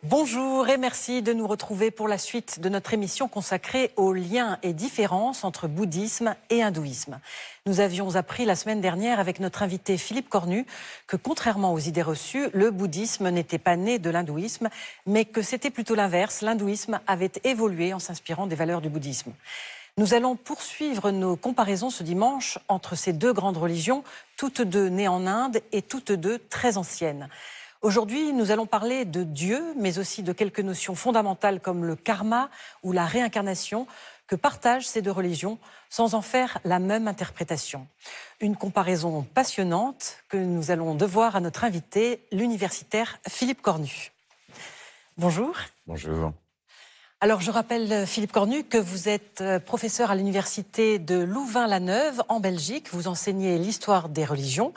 Bonjour et merci de nous retrouver pour la suite de notre émission consacrée aux liens et différences entre bouddhisme et hindouisme. Nous avions appris la semaine dernière avec notre invité Philippe Cornu que contrairement aux idées reçues, le bouddhisme n'était pas né de l'hindouisme, mais que c'était plutôt l'inverse. L'hindouisme avait évolué en s'inspirant des valeurs du bouddhisme. Nous allons poursuivre nos comparaisons ce dimanche entre ces deux grandes religions, toutes deux nées en Inde et toutes deux très anciennes. Aujourd'hui, nous allons parler de Dieu, mais aussi de quelques notions fondamentales comme le karma ou la réincarnation que partagent ces deux religions sans en faire la même interprétation. Une comparaison passionnante que nous allons devoir à notre invité, l'universitaire Philippe Cornu. Bonjour. Bonjour. Alors, je rappelle, Philippe Cornu, que vous êtes professeur à l'université de Louvain-la-Neuve, en Belgique. Vous enseignez l'histoire des religions.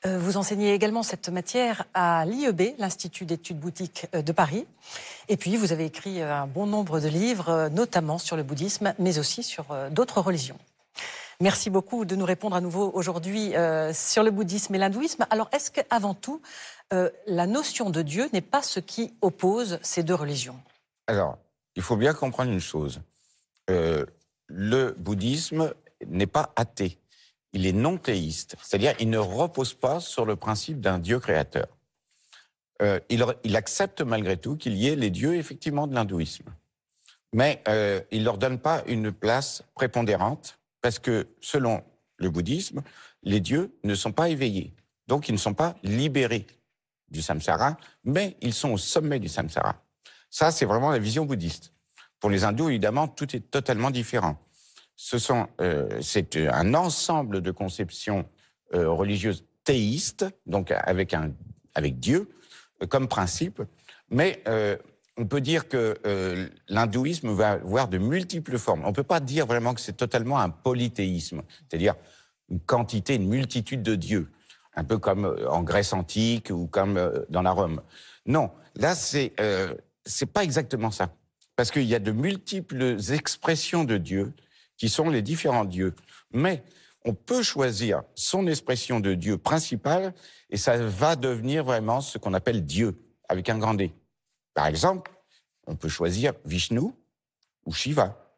Vous enseignez également cette matière à l'IEB, l'Institut d'études bouddhiques de Paris. Et puis, vous avez écrit un bon nombre de livres, notamment sur le bouddhisme, mais aussi sur d'autres religions. Merci beaucoup de nous répondre à nouveau aujourd'hui sur le bouddhisme et l'hindouisme. Alors, est-ce qu'avant tout, la notion de Dieu n'est pas ce qui oppose ces deux religions? Alors, il faut bien comprendre une chose. Le bouddhisme n'est pas athée. Il est non théiste, c'est-à-dire il ne repose pas sur le principe d'un Dieu créateur. Il accepte malgré tout qu'il y ait les dieux effectivement de l'hindouisme. Mais il ne leur donne pas une place prépondérante parce que selon le bouddhisme, les dieux ne sont pas éveillés. Donc ils ne sont pas libérés du samsara, mais ils sont au sommet du samsara. Ça, c'est vraiment la vision bouddhiste. Pour les hindous, évidemment, tout est totalement différent. C'est un ensemble de conceptions religieuses théistes, donc avec Dieu comme principe, mais on peut dire que l'hindouisme va avoir de multiples formes. On ne peut pas dire vraiment que c'est totalement un polythéisme, c'est-à-dire une quantité, une multitude de dieux, un peu comme en Grèce antique ou comme dans la Rome. Non, là, c'est pas exactement ça, parce qu'il y a de multiples expressions de Dieu qui sont les différents dieux. Mais on peut choisir son expression de Dieu principale et ça va devenir vraiment ce qu'on appelle Dieu, avec un grand D. Par exemple, on peut choisir Vishnu ou Shiva.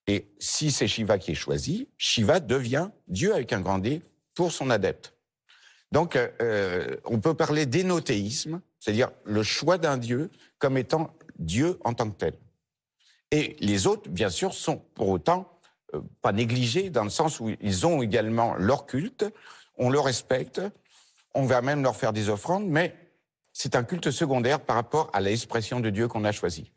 Et si c'est Shiva qui est choisi, Shiva devient Dieu avec un grand D pour son adepte. Donc, on peut parler d'énothéisme, c'est-à-dire le choix d'un Dieu comme étant Dieu en tant que tel. Et les autres, bien sûr, sont pour autant pas négligés, dans le sens où ils ont également leur culte, on le respecte, on va même leur faire des offrandes, mais c'est un culte secondaire par rapport à l'expression de Dieu qu'on a choisi.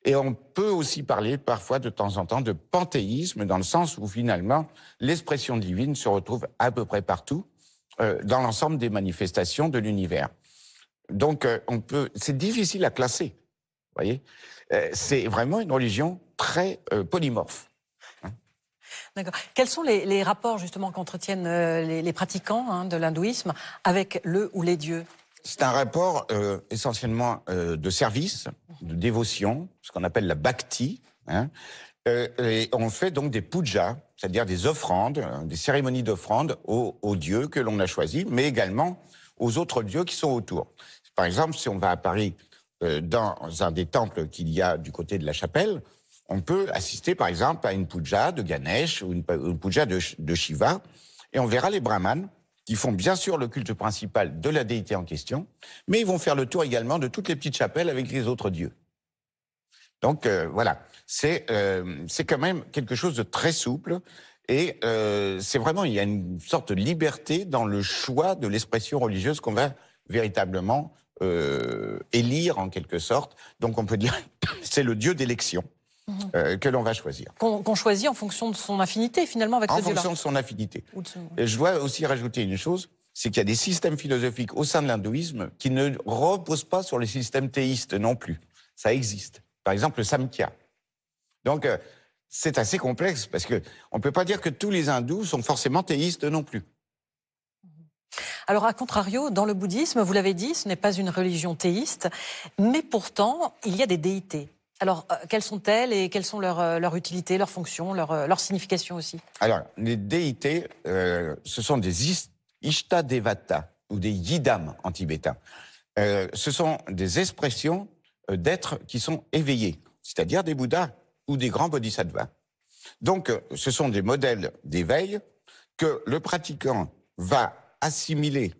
Et on peut aussi parler parfois de temps en temps de panthéisme, dans le sens où finalement l'expression divine se retrouve à peu près partout dans l'ensemble des manifestations de l'univers. Donc c'est difficile à classer, vous voyez. C'est vraiment une religion très polymorphe. D'accord. Quels sont les rapports justement qu'entretiennent les pratiquants de l'hindouisme avec le ou les dieux? C'est un rapport essentiellement de service, de dévotion, ce qu'on appelle la bhakti. Et on fait donc des pujas, c'est-à-dire des offrandes, des cérémonies d'offrandes aux dieux que l'on a choisis, mais également aux autres dieux qui sont autour. Par exemple, si on va à Paris, dans un des temples qu'il y a du côté de la chapelle, on peut assister, par exemple, à une puja de Ganesh ou une puja de Shiva, et on verra les brahmanes qui font bien sûr le culte principal de la déité en question, mais ils vont faire le tour également de toutes les petites chapelles avec les autres dieux. Donc voilà, c'est quand même quelque chose de très souple, et c'est vraiment, il y a une sorte de liberté dans le choix de l'expression religieuse qu'on va véritablement élire en quelque sorte. Donc on peut dire c'est le dieu d'élection. Que l'on va choisir. Qu'on choisit en fonction de son affinité, finalement, avec ce Dieu-là. En fonction de son affinité. Et je dois aussi rajouter une chose, c'est qu'il y a des systèmes philosophiques au sein de l'hindouisme qui ne reposent pas sur les systèmes théistes non plus. Ça existe. Par exemple, le Samkhya. Donc, c'est assez complexe, parce qu'on ne peut pas dire que tous les hindous sont forcément théistes non plus. Alors, à contrario, dans le bouddhisme, vous l'avez dit, ce n'est pas une religion théiste, mais pourtant, il y a des déités. Alors, quelles sont-elles et quelles sont leurs utilités, leurs fonctions, leur signification aussi? Alors, les déités, ce sont des Ishtadevata ou des Yidam en tibétain. Ce sont des expressions d'êtres qui sont éveillés, c'est-à-dire des Bouddhas ou des grands bodhisattvas. Donc, ce sont des modèles d'éveil que le pratiquant va assimiler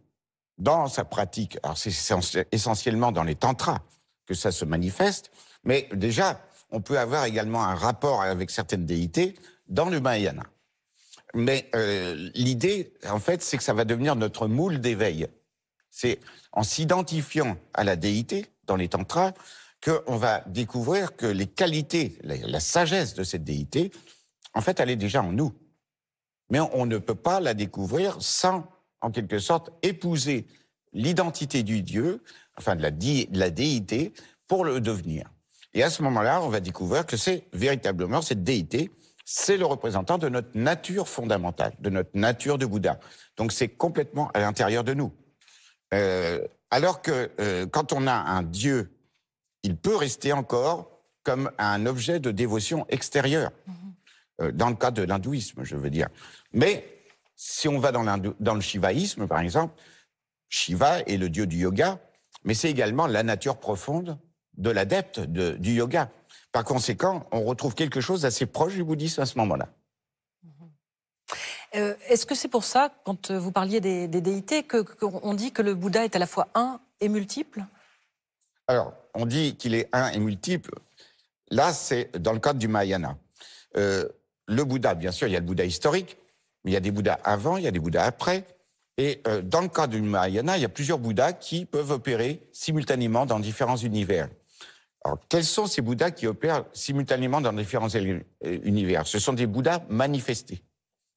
dans sa pratique. Alors, c'est essentiellement dans les tantras que ça se manifeste, mais déjà, on peut avoir également un rapport avec certaines déités dans le Mahayana. Mais l'idée, en fait, c'est que ça va devenir notre moule d'éveil. C'est en s'identifiant à la déité dans les tantras qu'on va découvrir que les qualités, la sagesse de cette déité, en fait, elle est déjà en nous. Mais on ne peut pas la découvrir sans, en quelque sorte, épouser l'identité du Dieu, enfin de la déité, pour le devenir. Et à ce moment-là, on va découvrir que c'est véritablement cette déité, c'est le représentant de notre nature fondamentale, de notre nature de Bouddha. Donc c'est complètement à l'intérieur de nous. Alors que quand on a un Dieu, il peut rester encore comme un objet de dévotion extérieure. Dans le cas de l'hindouisme, je veux dire. Mais si on va dans le shivaïsme, par exemple, Shiva est le dieu du yoga, mais c'est également la nature profonde de l'adepte du yoga. Par conséquent, on retrouve quelque chose d'assez proche du bouddhisme à ce moment-là. Est-ce que c'est pour ça, quand vous parliez des déités, qu'on dit que le Bouddha est à la fois un et multiple? Alors, on dit qu'il est un et multiple. Là, c'est dans le cadre du Mahayana. Le Bouddha, bien sûr, il y a le Bouddha historique, mais il y a des Bouddhas avant, il y a des Bouddhas après. Et dans le cadre du Mahayana, il y a plusieurs Bouddhas qui peuvent opérer simultanément dans différents univers. Alors, quels sont ces Bouddhas qui opèrent simultanément dans différents univers? Ce sont des Bouddhas manifestés.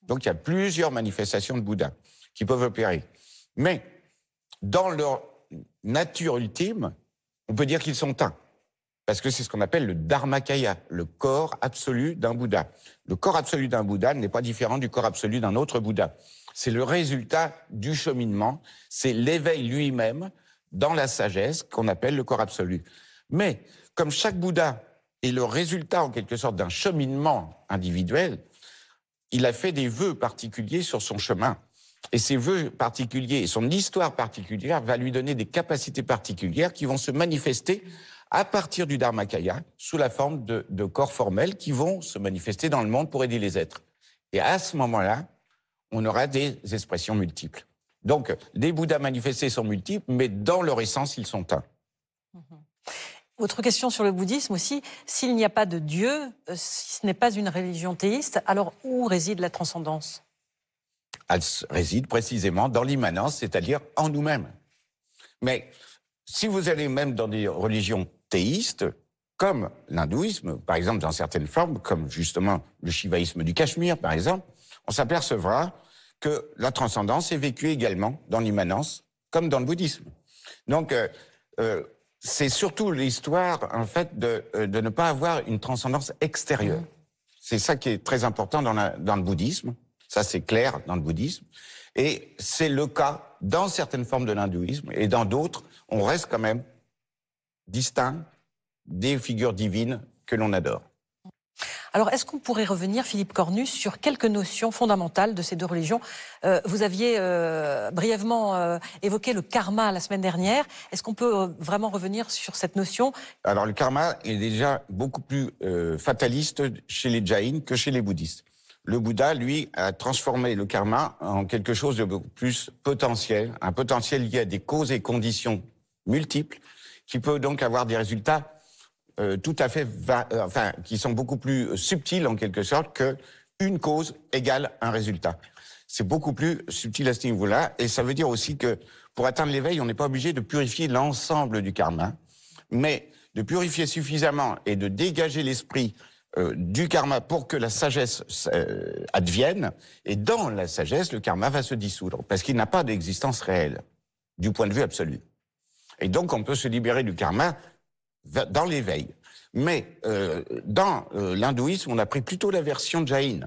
Donc, il y a plusieurs manifestations de Bouddhas qui peuvent opérer. Mais, dans leur nature ultime, on peut dire qu'ils sont un. Parce que c'est ce qu'on appelle le Dharmakaya, le corps absolu d'un Bouddha. Le corps absolu d'un Bouddha n'est pas différent du corps absolu d'un autre Bouddha. C'est le résultat du cheminement, c'est l'éveil lui-même dans la sagesse qu'on appelle le corps absolu. Mais comme chaque Bouddha est le résultat en quelque sorte d'un cheminement individuel, il a fait des vœux particuliers sur son chemin. Et ces vœux particuliers et son histoire particulière va lui donner des capacités particulières qui vont se manifester à partir du Dharmakaya sous la forme de corps formels qui vont se manifester dans le monde pour aider les êtres. Et à ce moment-là, on aura des expressions multiples. Donc, les Bouddhas manifestés sont multiples, mais dans leur essence, ils sont un. Autre question sur le bouddhisme aussi, s'il n'y a pas de Dieu, si ce n'est pas une religion théiste, alors où réside la transcendance? Elle réside précisément dans l'immanence, c'est-à-dire en nous-mêmes. Mais si vous allez même dans des religions théistes, comme l'hindouisme, par exemple dans certaines formes, comme justement le shivaïsme du Cachemire, par exemple, on s'apercevra que la transcendance est vécue également dans l'immanence, comme dans le bouddhisme. Donc, c'est surtout l'histoire, en fait, de ne pas avoir une transcendance extérieure. C'est ça qui est très important dans le bouddhisme. Ça, c'est clair dans le bouddhisme. Et c'est le cas dans certaines formes de l'hindouisme. Et dans d'autres, on reste quand même distinct des figures divines que l'on adore. Alors, est-ce qu'on pourrait revenir, Philippe Cornus, sur quelques notions fondamentales de ces deux religions? Vous aviez brièvement évoqué le karma la semaine dernière. Est-ce qu'on peut vraiment revenir sur cette notion? Alors, le karma est déjà beaucoup plus fataliste chez les jains que chez les bouddhistes. Le Bouddha, lui, a transformé le karma en quelque chose de beaucoup plus potentiel, un potentiel lié à des causes et conditions multiples, qui peut donc avoir des résultats tout à fait, qui sont beaucoup plus subtils en quelque sorte que une cause égale un résultat. C'est beaucoup plus subtil à ce niveau-là, et ça veut dire aussi que pour atteindre l'éveil, on n'est pas obligé de purifier l'ensemble du karma, mais de purifier suffisamment et de dégager l'esprit du karma pour que la sagesse advienne, et dans la sagesse, le karma va se dissoudre, parce qu'il n'a pas d'existence réelle, du point de vue absolu. Et donc, on peut se libérer du karma dans l'éveil. Mais dans l'hindouisme, on a pris plutôt la version jain,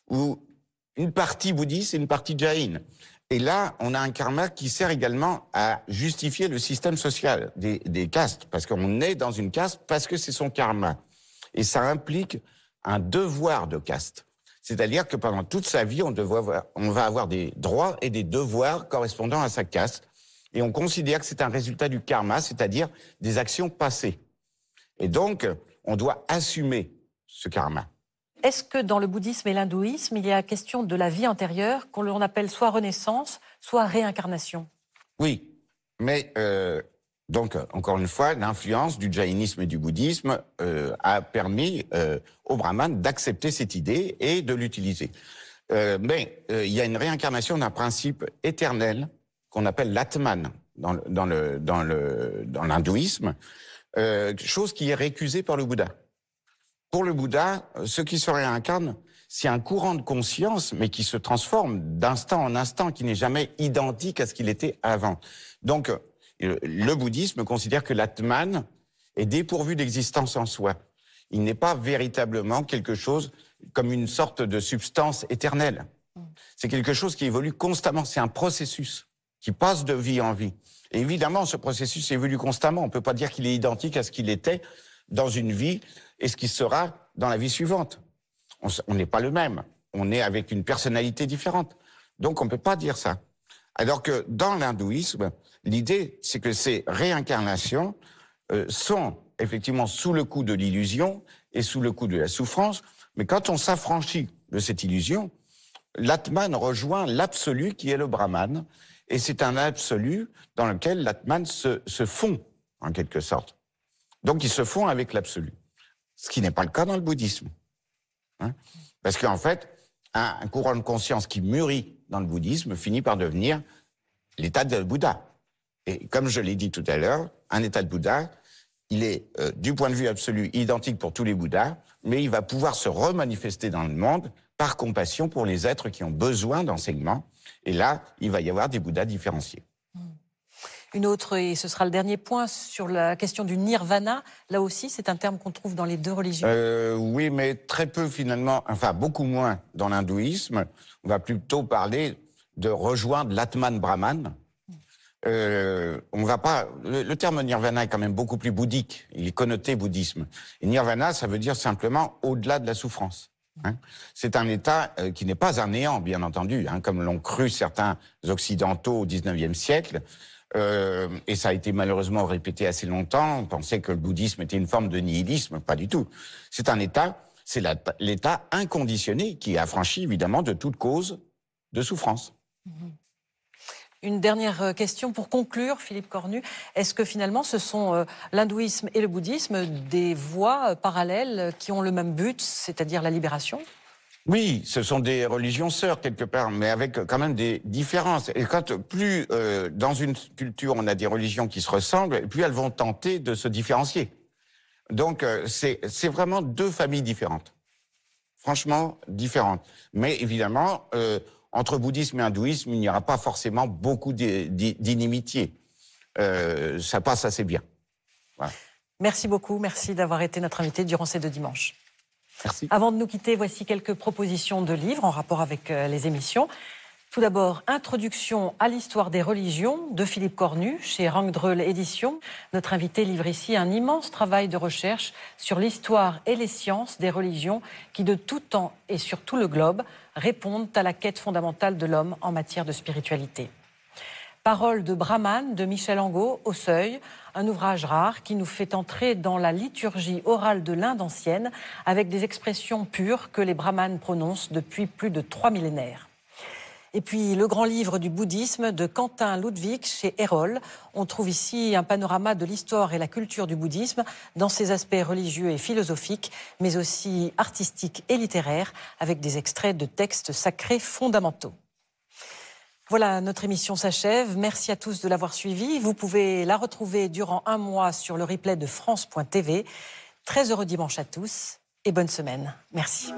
où une partie bouddhiste et une partie jain. Et là, on a un karma qui sert également à justifier le système social des castes, parce qu'on est dans une caste parce que c'est son karma. Et ça implique un devoir de caste. C'est-à-dire que pendant toute sa vie, on va avoir des droits et des devoirs correspondant à sa caste. Et on considère que c'est un résultat du karma, c'est-à-dire des actions passées. Et donc, on doit assumer ce karma. Est-ce que dans le bouddhisme et l'hindouisme, il y a question de la vie antérieure, qu'on appelle soit renaissance, soit réincarnation? Oui, mais donc, encore une fois, l'influence du jaïnisme et du bouddhisme a permis aux brahmanes d'accepter cette idée et de l'utiliser. Mais il y a une réincarnation d'un principe éternel qu'on appelle l'atman dans l'hindouisme, chose qui est récusée par le Bouddha. Pour le Bouddha, ce qui se réincarne, c'est un courant de conscience, mais qui se transforme d'instant en instant, qui n'est jamais identique à ce qu'il était avant. Donc, le bouddhisme considère que l'Atman est dépourvu d'existence en soi. Il n'est pas véritablement quelque chose comme une sorte de substance éternelle. C'est quelque chose qui évolue constamment, c'est un processus qui passe de vie en vie. Et évidemment, ce processus évolue constamment. On ne peut pas dire qu'il est identique à ce qu'il était dans une vie et ce qui sera dans la vie suivante. On n'est pas le même. On est avec une personnalité différente. Donc, on ne peut pas dire ça. Alors que dans l'hindouisme, l'idée, c'est que ces réincarnations sont effectivement sous le coup de l'illusion et sous le coup de la souffrance. Mais quand on s'affranchit de cette illusion, l'Atman rejoint l'absolu qui est le Brahman. Et c'est un absolu dans lequel l'Atman se fond, en quelque sorte. Donc, il se fond avec l'absolu. Ce qui n'est pas le cas dans le bouddhisme. Hein? Parce qu'en fait, un courant de conscience qui mûrit dans le bouddhisme finit par devenir l'état de Bouddha. Et comme je l'ai dit tout à l'heure, un état de Bouddha, il est, du point de vue absolu, identique pour tous les Bouddhas, mais il va pouvoir se remanifester dans le monde par compassion pour les êtres qui ont besoin d'enseignement. Et là, il va y avoir des Bouddhas différenciés. Une autre, et ce sera le dernier point, sur la question du nirvana. Là aussi, c'est un terme qu'on trouve dans les deux religions. Oui, mais très peu finalement, enfin beaucoup moins dans l'hindouisme. On va plutôt parler de rejoindre l'Atman Brahman. On va pas. Le terme nirvana est quand même beaucoup plus bouddhique. Il est connoté bouddhisme. Et nirvana, ça veut dire simplement au-delà de la souffrance. Hein. C'est un état qui n'est pas un néant, bien entendu, hein, comme l'ont cru certains occidentaux au XIXe siècle. Et ça a été malheureusement répété assez longtemps. On pensait que le bouddhisme était une forme de nihilisme. Pas du tout. C'est un état, c'est l'état inconditionné qui est affranchi évidemment de toute cause de souffrance. Une dernière question pour conclure, Philippe Cornu. Est-ce que finalement ce sont l'hindouisme et le bouddhisme des voies parallèles qui ont le même but, c'est-à-dire la libération ? Oui, ce sont des religions sœurs quelque part, mais avec quand même des différences. Et quand plus dans une culture on a des religions qui se ressemblent, plus elles vont tenter de se différencier. Donc c'est vraiment deux familles différentes, franchement différentes. Mais évidemment, entre bouddhisme et hindouisme, il n'y aura pas forcément beaucoup d'inimitié. Ça passe assez bien. Voilà. Merci beaucoup, merci d'avoir été notre invité durant ces 2 dimanches. Merci. Avant de nous quitter, voici quelques propositions de livres en rapport avec les émissions. Tout d'abord, Introduction à l'histoire des religions de Philippe Cornu chez Rangdreul Éditions. Notre invité livre ici un immense travail de recherche sur l'histoire et les sciences des religions qui, de tout temps et sur tout le globe, répondent à la quête fondamentale de l'homme en matière de spiritualité. Paroles de Brahman de Michel Angot au Seuil, un ouvrage rare qui nous fait entrer dans la liturgie orale de l'Inde ancienne avec des expressions pures que les brahmanes prononcent depuis plus de 3 millénaires. Et puis le grand livre du bouddhisme de Quentin Ludwig chez Erol. On trouve ici un panorama de l'histoire et la culture du bouddhisme dans ses aspects religieux et philosophiques, mais aussi artistiques et littéraires, avec des extraits de textes sacrés fondamentaux. Voilà, notre émission s'achève. Merci à tous de l'avoir suivie. Vous pouvez la retrouver durant 1 mois sur le replay de France.tv. Très heureux dimanche à tous et bonne semaine. Merci.